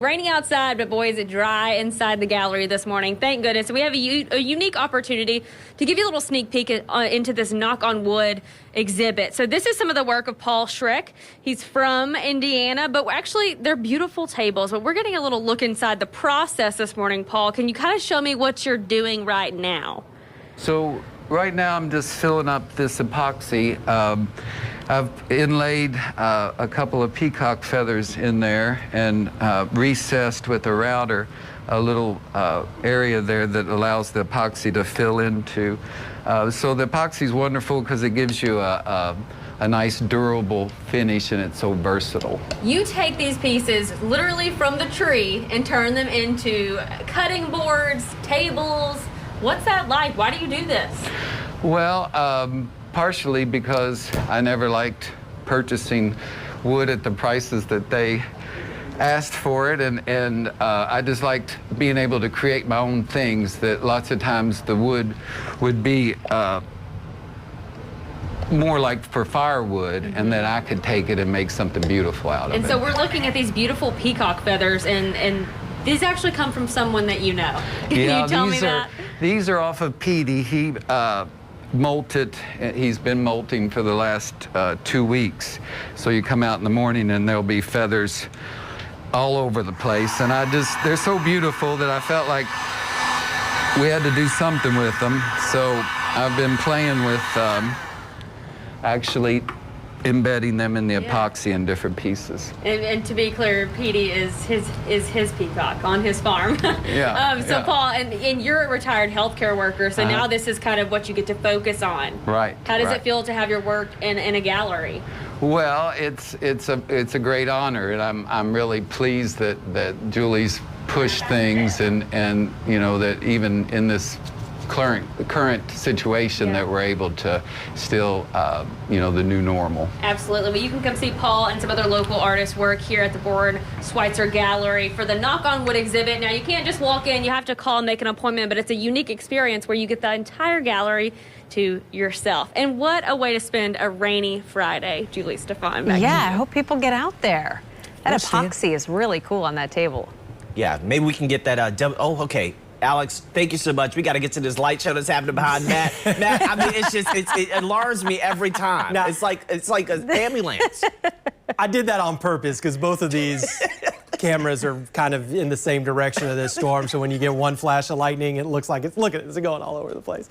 Raining outside, but boy, is it dry inside the gallery this morning. Thank goodness. So we have a unique opportunity to give you a little sneak peek into this Knock on Wood exhibit. So this is some of the work of Paul Schreck. He's from Indiana, but actually they're beautiful tables. But we're getting a little look inside the process this morning. Paul, can you kind of show me what you're doing right now? So right now I'm just filling up this epoxy. I've inlaid a couple of peacock feathers in there and recessed with a router a little area there that allows the epoxy to fill into. So the epoxy is wonderful because it gives you a nice durable finish, and it's so versatile. You take these pieces literally from the tree and turn them into cutting boards, tables. What's that like? Why do you do this? Well, partially because I never liked purchasing wood at the prices that they asked for it, and I just liked being able to create my own things. That lots of times the wood would be more like for firewood, and then I could take it and make something beautiful out of it. And so we're looking at these beautiful peacock feathers, and these actually come from someone that you know. Can Yeah, you tell me that? These are off of Petey. He molted. He's been molting for the last 2 weeks. So you come out in the morning and there'll be feathers all over the place. And they're so beautiful that I felt like we had to do something with them. So I've been playing with actually embedding them in the epoxy in different pieces. And to be clear, Petey is his peacock on his farm. Yeah. So Paul, and you're a retired healthcare worker, so now this is kind of what you get to focus on. Right. How does it feel to have your work in a gallery? Well, it's a great honor, and I'm really pleased that Julie's pushed things, and you know that even in this current situation that we're able to still, you know, the new normal. Absolutely. Well, you can come see Paul and some other local artists work here at the Boren Schweitzer Gallery for the Knock on Wood exhibit. Now, you can't just walk in. You have to call and make an appointment, but it's a unique experience where you get the entire gallery to yourself. And what a way to spend a rainy Friday. Julie Stefan, I hope people get out there. That epoxy is really cool on that table. Yeah, maybe we can get that, okay. Alex, thank you so much. We got to get to this light show that's happening behind Matt. Matt, I mean, it alarms me every time. Now, it's like an ambulance. I did that on purpose because both of these cameras are kind of in the same direction of this storm. So when you get one flash of lightning, it looks like look at it, it's going all over the place.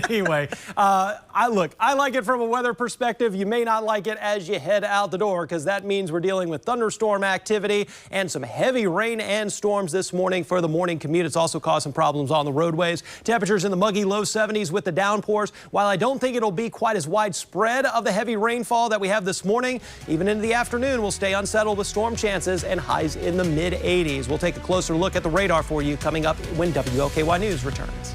Anyway, I like it from a weather perspective. You may not like it as you head out the door because that means we're dealing with thunderstorm activity and some heavy rain and storms this morning for the morning commute. It's also caused some problems on the roadways. Temperatures in the muggy low 70s with the downpours. While I don't think it'll be quite as widespread of the heavy rainfall that we have this morning, even into the afternoon, we'll stay unsettled with storm chances and highs in the mid 80s. We'll take a closer look at the radar for you coming up when WLKY News returns.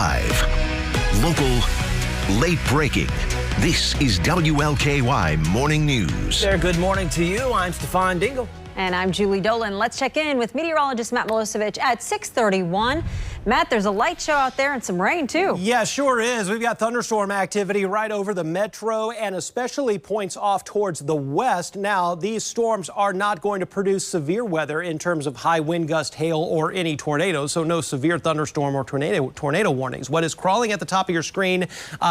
Live, local, late breaking. This is WLKY Morning News. There, good morning to you. I'm Stefan Dingle. And I'm Julie Dolan. Let's check in with meteorologist Matt Milosevic at 6:31. Matt, there's a light show out there and some rain, too. Yeah, sure is. We've got thunderstorm activity right over the metro and especially points off towards the west. Now, these storms are not going to produce severe weather in terms of high wind gust, hail, or any tornadoes, so no severe thunderstorm or tornado warnings. What is crawling at the top of your screen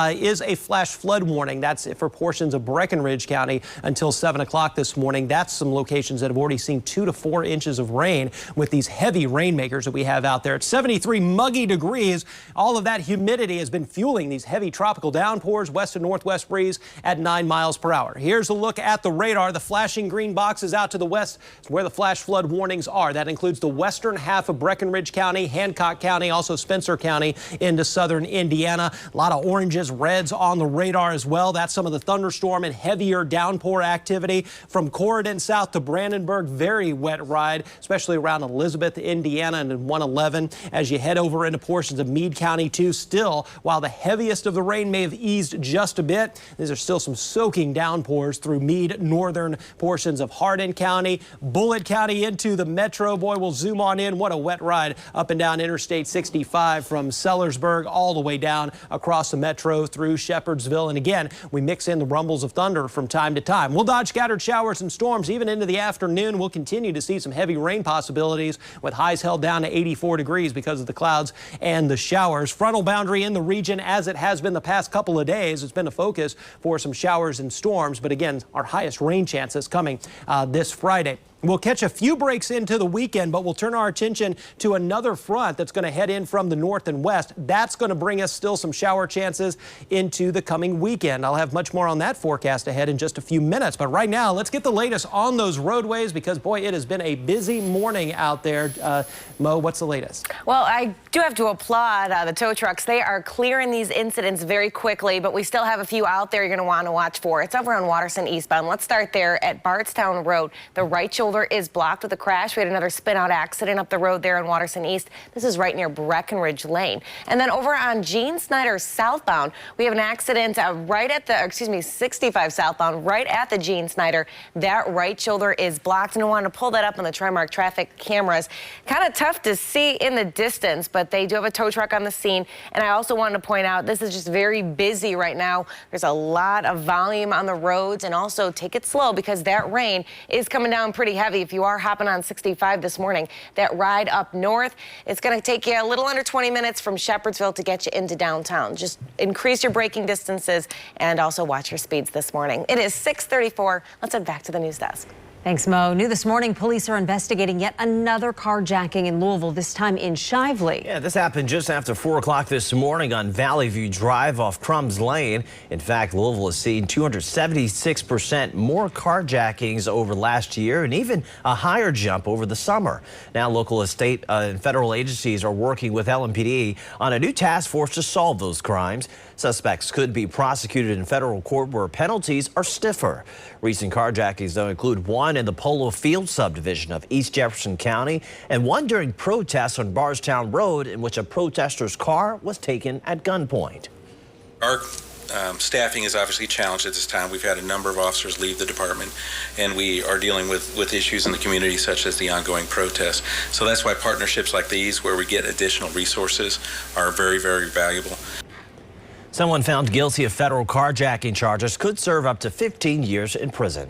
is a flash flood warning. That's for portions of Breckenridge County until 7 o'clock this morning. That's some locations that have already seen 2 to 4 inches of rain with these heavy rainmakers that we have out there. It's 73 muggy degrees. All of that humidity has been fueling these heavy tropical downpours, west and northwest breeze at 9 miles per hour. Here's a look at the radar. The flashing green boxes out to the west is where the flash flood warnings are. That includes the western half of Breckenridge County, Hancock County, also Spencer County into southern Indiana. A lot of oranges, reds on the radar as well. That's some of the thunderstorm and heavier downpour activity from Corydon south to Brandenburg. Very wet ride, especially around Elizabeth, Indiana, and 111 as you head over into portions of Meade County too. Still, while the heaviest of the rain may have eased just a bit, these are still some soaking downpours through Meade, northern portions of Hardin County, Bullitt County into the metro. Boy, we'll zoom on in. What a wet ride up and down Interstate 65 from Sellersburg all the way down across the metro through Shepherdsville. And again, we mix in the rumbles of thunder from time to time. We'll dodge scattered showers and storms even into the afternoon. We'll continue to see some heavy rain possibilities with highs held down to 84 degrees because of the clouds and the showers. Frontal boundary in the region as it has been the past couple of days. It's been a focus for some showers and storms, but again, our highest rain chances coming this Friday. We'll catch a few breaks into the weekend, but we'll turn our attention to another front that's going to head in from the north and west. That's going to bring us still some shower chances into the coming weekend. I'll have much more on that forecast ahead in just a few minutes. But right now, let's get the latest on those roadways because, boy, it has been a busy morning out there. Mo, what's the latest? Well, I do have to applaud the tow trucks. They are clearing these incidents very quickly, but we still have a few out there you're going to want to watch for. It's over on Watterson eastbound. Let's start there at Bardstown Road. The right shoulder is blocked with a crash. We had another spin-out accident up the road there in Watterson East. This is right near Breckenridge Lane. And then over on Gene Snyder southbound, we have an accident right at the, 65 southbound, right at the Gene Snyder. That right shoulder is blocked, and I want to pull that up on the TriMark traffic cameras. Kind of tough to see in the distance, but they do have a tow truck on the scene. And I also wanted to point out, this is just very busy right now. There's a lot of volume on the roads, and also take it slow because that rain is coming down pretty heavy. If you are hopping on 65 this morning, that ride up north, it's going to take you a little under 20 minutes from Shepherdsville to get you into downtown. Just increase your braking distances and also watch your speeds this morning. It is 6:34. Let's head back to the news desk. Thanks, Mo. New this morning, police are investigating yet another carjacking in Louisville, this time in Shively. Yeah, this happened just after 4 o'clock this morning on Valley View Drive off Crumbs Lane. In fact, Louisville has seen 276% more carjackings over last year and even a higher jump over the summer. Now, local, state, and federal agencies are working with LMPD on a new task force to solve those crimes. Suspects could be prosecuted in federal court where penalties are stiffer. Recent carjackings, though, include one in the Polo Field subdivision of East Jefferson County and one during protests on Bardstown Road in which a protester's car was taken at gunpoint. Our staffing is obviously challenged at this time. We've had a number of officers leave the department, and we are dealing with issues in the community such as the ongoing protests. So that's why partnerships like these, where we get additional resources, are very, very valuable. Someone found guilty of federal carjacking charges could serve up to 15 years in prison.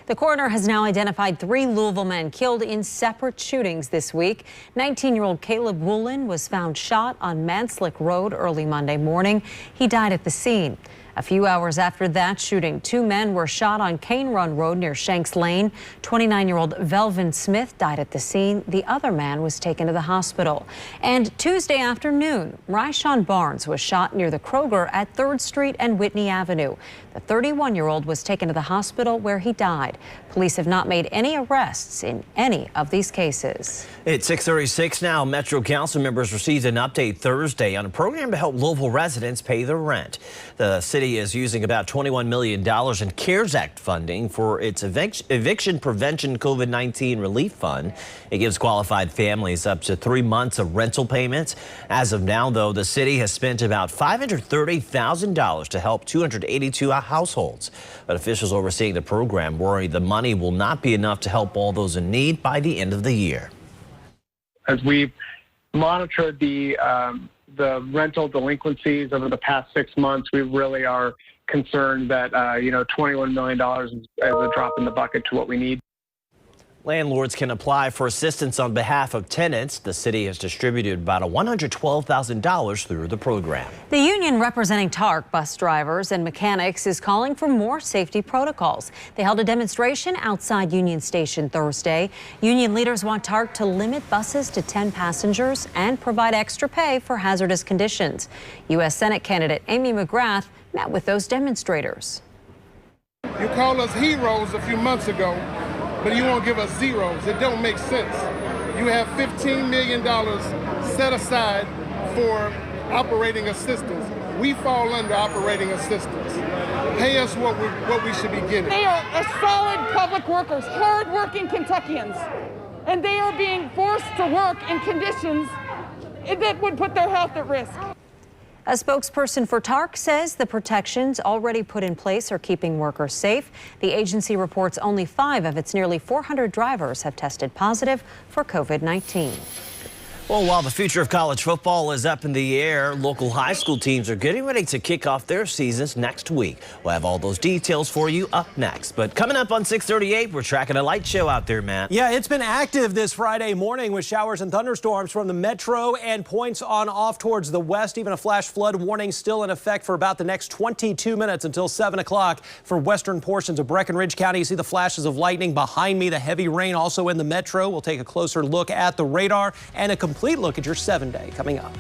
The coroner has now identified 3 Louisville men killed in separate shootings this week. 19-year-old Caleb Woolen was found shot on Manslick Road early Monday morning. He died at the scene. A few hours after that shooting, 2 men were shot on Cane Run Road near Shanks Lane. 29-year-old Velvin Smith died at the scene. The other man was taken to the hospital. And Tuesday afternoon, Ryshawn Barnes was shot near the Kroger at 3rd Street and Whitney Avenue. The 31-year-old was taken to the hospital where he died. Police have not made any arrests in any of these cases. It's 6:36 now. Metro Council members received an update Thursday on a program to help Louisville residents pay their rent. The city city is using about $21 million in CARES Act funding for its eviction prevention COVID-19 relief fund. It gives qualified families up to 3 months of rental payments. As of now, though, the city has spent about $530,000 to help 282 households. But officials overseeing the program worry the money will not be enough to help all those in need by the end of the year. As we've monitored the rental delinquencies over the past 6 months, we really are concerned that, $21 million is a drop in the bucket to what we need. Landlords can apply for assistance on behalf of tenants. The city has distributed about $112,000 through the program. The union representing TARC bus drivers and mechanics is calling for more safety protocols. They held a demonstration outside Union Station Thursday. Union leaders want TARC to limit buses to 10 passengers and provide extra pay for hazardous conditions. U.S. Senate candidate Amy McGrath met with those demonstrators. You called us heroes a few months ago, but you won't give us zeros. It don't make sense. You have $15 million set aside for operating assistance. We fall under operating assistance. Pay us what we should be getting. They are solid public workers, hard-working Kentuckians, and they are being forced to work in conditions that would put their health at risk. A spokesperson for TARC says the protections already put in place are keeping workers safe. The agency reports only 5 of its nearly 400 drivers have tested positive for COVID-19. Well, while the future of college football is up in the air, local high school teams are getting ready to kick off their seasons next week. We'll have all those details for you up next. But coming up on 638, we're tracking a light show out there, Matt. Yeah, it's been active this Friday morning with showers and thunderstorms from the metro and points on off towards the west. Even a flash flood warning still in effect for about the next 22 minutes until 7 o'clock for western portions of Breckinridge County. You see the flashes of lightning behind me, the heavy rain also in the metro. We'll take a closer look at the radar and a complete look at your 7-day coming up.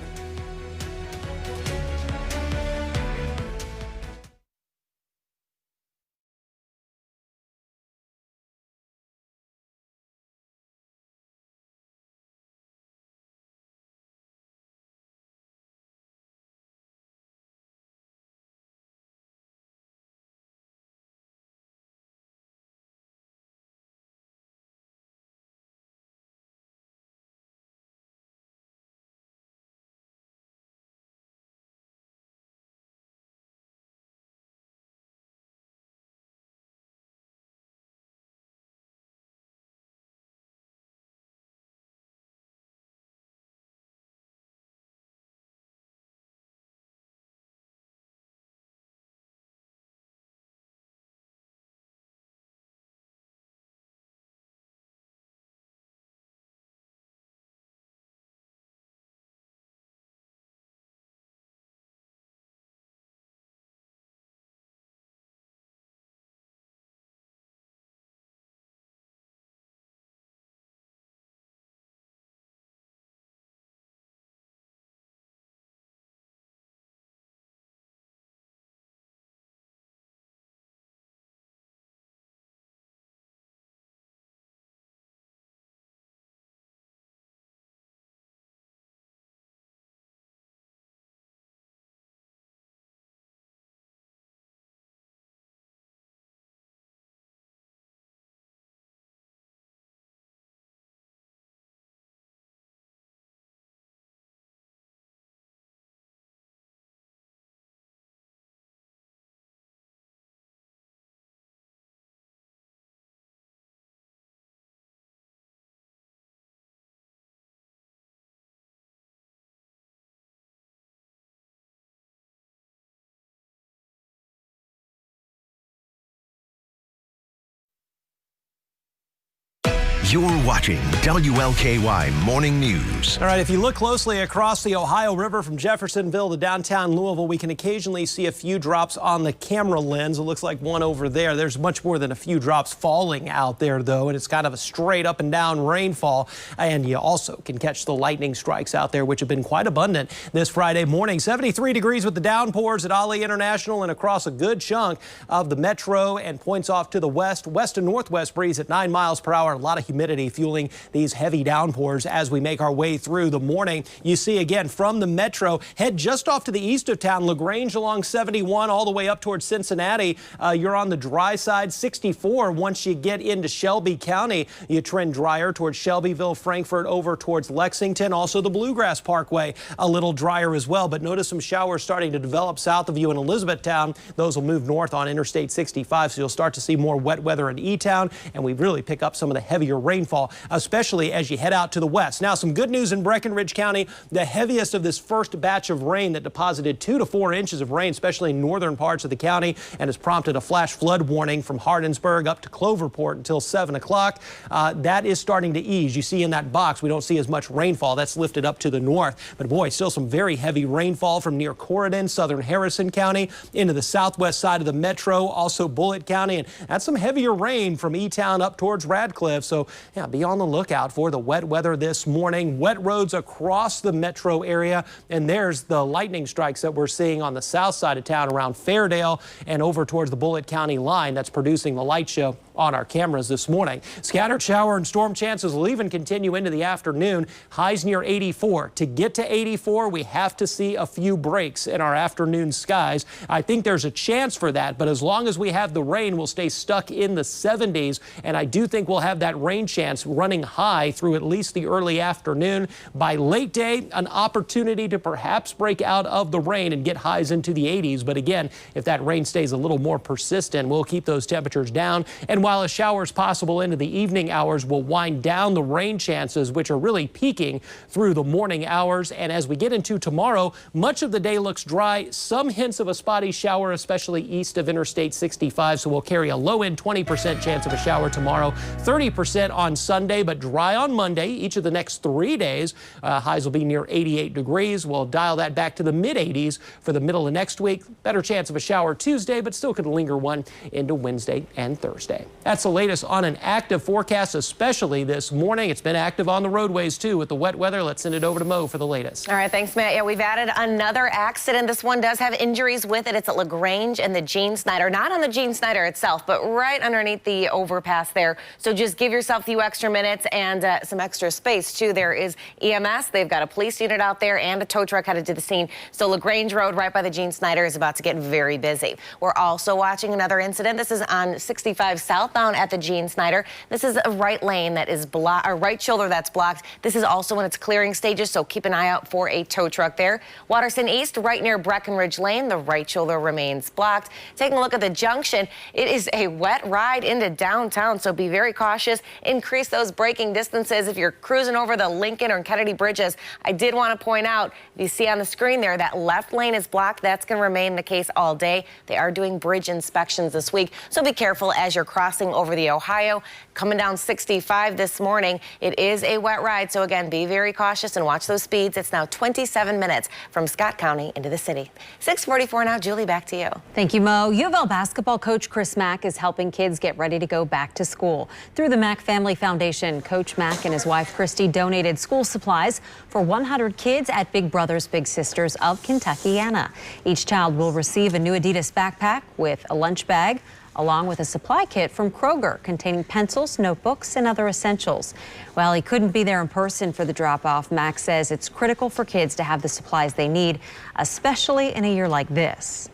You're watching WLKY Morning News. All right, if you look closely across the Ohio River from Jeffersonville to downtown Louisville, we can occasionally see a few drops on the camera lens. It looks like one over there. There's much more than a few drops falling out there, though, and it's kind of a straight up and down rainfall. And you also can catch the lightning strikes out there, which have been quite abundant this Friday morning. 73 degrees with the downpours at Ali International and across a good chunk of the metro and points off to the west. West to northwest breeze at 9 miles per hour. A lot of humidity humidity fueling these heavy downpours as we make our way through the morning. You see again from the metro, head just off to the east of town, LaGrange along 71 all the way up towards Cincinnati. You're on the dry side. 64 once you get into Shelby County. You trend drier towards Shelbyville, Frankfort, over towards Lexington. Also the Bluegrass Parkway a little drier as well, but notice some showers starting to develop south of you in Elizabethtown. Those will move north on Interstate 65, so you'll start to see more wet weather in E-Town, and we really pick up some of the heavier rainfall, especially as you head out to the west. Now, some good news in Breckenridge County. The heaviest of this first batch of rain that deposited 2 to 4 inches of rain, especially in northern parts of the county, and has prompted a flash flood warning from Hardinsburg up to Cloverport until 7 o'clock. That is starting to ease. You see in that box, we don't see as much rainfall. That's lifted up to the north. But boy, still some very heavy rainfall from near Corydon, southern Harrison County, into the southwest side of the metro, also Bullitt County. And that's some heavier rain from E-Town up towards Radcliffe. So yeah, be on the lookout for the wet weather this morning. Wet roads across the metro area. And there's the lightning strikes that we're seeing on the south side of town around Fairdale and over towards the Bullitt County line. That's producing the light show on our cameras this morning. Scattered shower and storm chances will even continue into the afternoon. Highs near 84. To get to 84, we have to see a few breaks in our afternoon skies. I think there's a chance for that, but as long as we have the rain, we'll stay stuck in the 70s. And I do think we'll have that rain chance running high through at least the early afternoon. By late day, an opportunity to perhaps break out of the rain and get highs into the 80s. But again, if that rain stays a little more persistent, we'll keep those temperatures down. And while a shower is possible into the evening hours, we'll wind down the rain chances, which are really peaking through the morning hours. And as we get into tomorrow, much of the day looks dry. Some hints of a spotty shower, especially east of Interstate 65. So we'll carry a low-end 20% chance of a shower tomorrow, 30% on Sunday, but dry on Monday. Each of the next 3 days, highs will be near 88 degrees. We'll dial that back to the mid-80s for the middle of next week. Better chance of a shower Tuesday, but still could linger one into Wednesday and Thursday. That's the latest on an active forecast, especially this morning. It's been active on the roadways, too, with the wet weather. Let's send it over to Mo for the latest. All right, thanks, Matt. Yeah, we've added another accident. This one does have injuries with it. It's at LaGrange and the Gene Snyder. Not on the Gene Snyder itself, but right underneath the overpass there. So just give yourself a few extra minutes and some extra space, too. There is EMS. They've got a police unit out there and a tow truck headed to the scene. So LaGrange Road right by the Gene Snyder is about to get very busy. We're also watching another incident. This is on 65 southbound at the Gene Snyder. This is a right lane that is blocked, or right shoulder that's blocked. This is also in its clearing stages, so keep an eye out for a tow truck there. Waterson East, right near Breckenridge Lane, the right shoulder remains blocked. Taking a look at the junction, it is a wet ride into downtown, so be very cautious. Increase those braking distances if you're cruising over the Lincoln or Kennedy bridges. I did want to point out, you see on the screen there, that left lane is blocked. That's going to remain the case all day. They are doing bridge inspections this week, so be careful as you're crossing over the Ohio. Coming down 65 this morning, it is a wet ride, so again, be very cautious and watch those speeds. It's now 27 minutes from Scott County into the city. 6:44 now. Julie, back to you. Thank you, Mo. U of L basketball coach Chris Mack is helping kids get ready to go back to school. Through the Mack Family Foundation, Coach Mack and his wife Christy donated school supplies for 100 kids at Big Brothers Big Sisters of Kentuckiana. Each child will receive a new Adidas backpack with a lunch bag, along with a supply kit from Kroger containing pencils, notebooks, and other essentials. While he couldn't be there in person for the drop-off, Mack says it's critical for kids to have the supplies they need, especially in a year like this.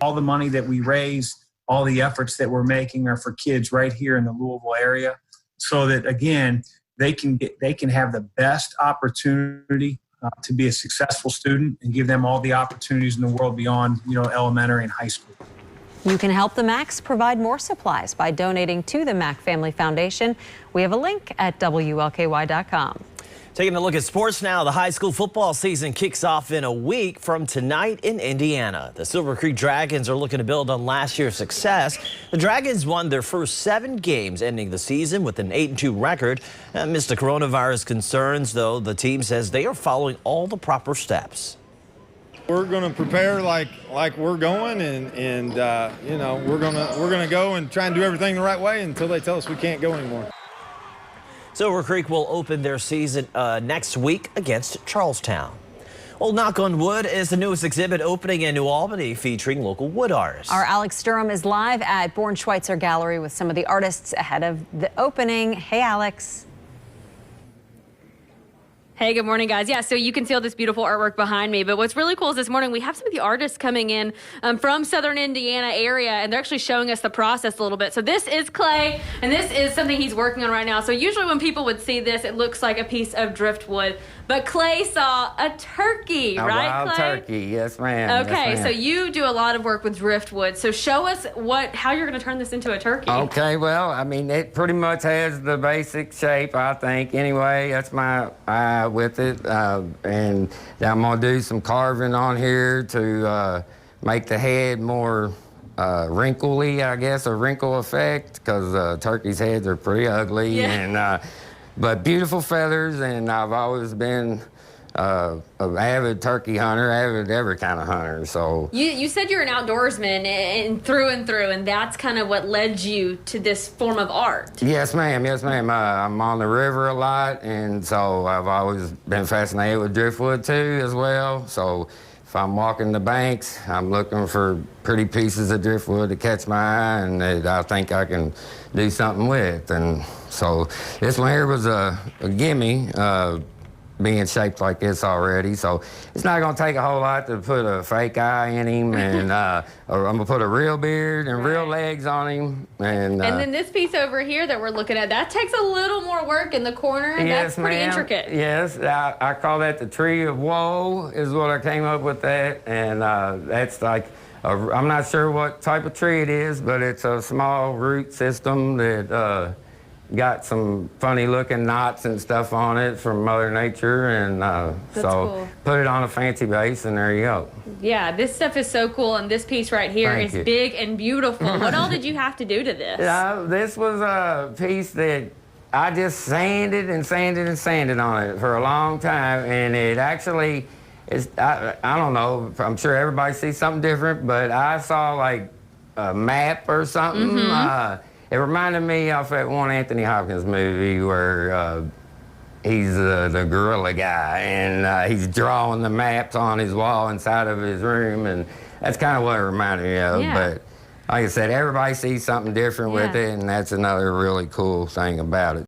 All the money that we raise, all the efforts that we're making are for kids right here in the Louisville area, so that, again, they can have the best opportunity to be a successful student and give them all the opportunities in the world beyond, elementary and high school. You can help the Macks provide more supplies by donating to the Mack Family Foundation. We have a link at WLKY.com. Taking a look at sports now, the high school football season kicks off in a week from tonight in Indiana. The Silver Creek Dragons are looking to build on last year's success. The Dragons won their first 7 games, ending the season with an 8-2 record. Amidst the coronavirus concerns, though, the team says they are following all the proper steps. We're going to prepare like we're going, and we're going to go and try and do everything the right way until they tell us we can't go anymore. Silver Creek will open their season next week against Charlestown. Well, Knock on Wood is the newest exhibit opening in New Albany featuring local wood artists. Our Alex Durham is live at Born Schweitzer Gallery with some of the artists ahead of the opening. Hey, Alex. Hey, good morning, guys. Yeah, so you can see all this beautiful artwork behind me, but what's really cool is this morning we have some of the artists coming in from Southern Indiana area, and they're actually showing us the process a little bit. So this is Clay, and this is something he's working on right now. So usually when people would see this, it looks like a piece of driftwood, but Clay saw a turkey, right, wild Clay? turkey, yes, ma'am. Okay, yes, so ma'am. you do a lot of work with driftwood. So show us how you're going to turn this into a turkey. Okay, well, I mean, it pretty much has the basic shape, I think. Anyway, that's my eye with it. And I'm going to do some carving on here to make the head more wrinkly, I guess, a wrinkle effect, because turkeys' heads are pretty ugly. Yeah. And but beautiful feathers, and I've always been an avid turkey hunter, avid every kind of hunter. So You said you're an outdoorsman and through, and that's kind of what led you to this form of art. Yes, ma'am. Yes, ma'am. I'm on the river a lot, and so I've always been fascinated with driftwood too, as well. So if I'm walking the banks, I'm looking for pretty pieces of driftwood to catch my eye, and that I think I can do something with. And so this one here was a gimme. Being shaped like this already, so it's not going to take a whole lot to put a fake eye in him, and I'm going to put a real beard and real legs on him. And then this piece over here that we're looking at, that takes a little more work in the corner. yes, That's pretty ma'am. intricate. Yes, I call that the tree of woe, is what I came up with that, and that's like, I'm not sure what type of tree it is, but it's a small root system that got some funny looking knots and stuff on it from Mother Nature, and so cool. Put it on a fancy base, and there you go. Yeah, this stuff is so cool, and this piece right here Thank is you. big and beautiful. What all did you have to do to this? This was a piece that I just sanded and sanded and sanded on it for a long time, and it actually is, I don't know, I'm sure everybody sees something different, but I saw like a map or something. Mm-hmm. It reminded me of that one Anthony Hopkins movie where he's the gorilla guy, and he's drawing the maps on his wall inside of his room, and that's kind of what it reminded me of. Yeah. But like I said, everybody sees something different with Yeah. it, and that's another really cool thing about it.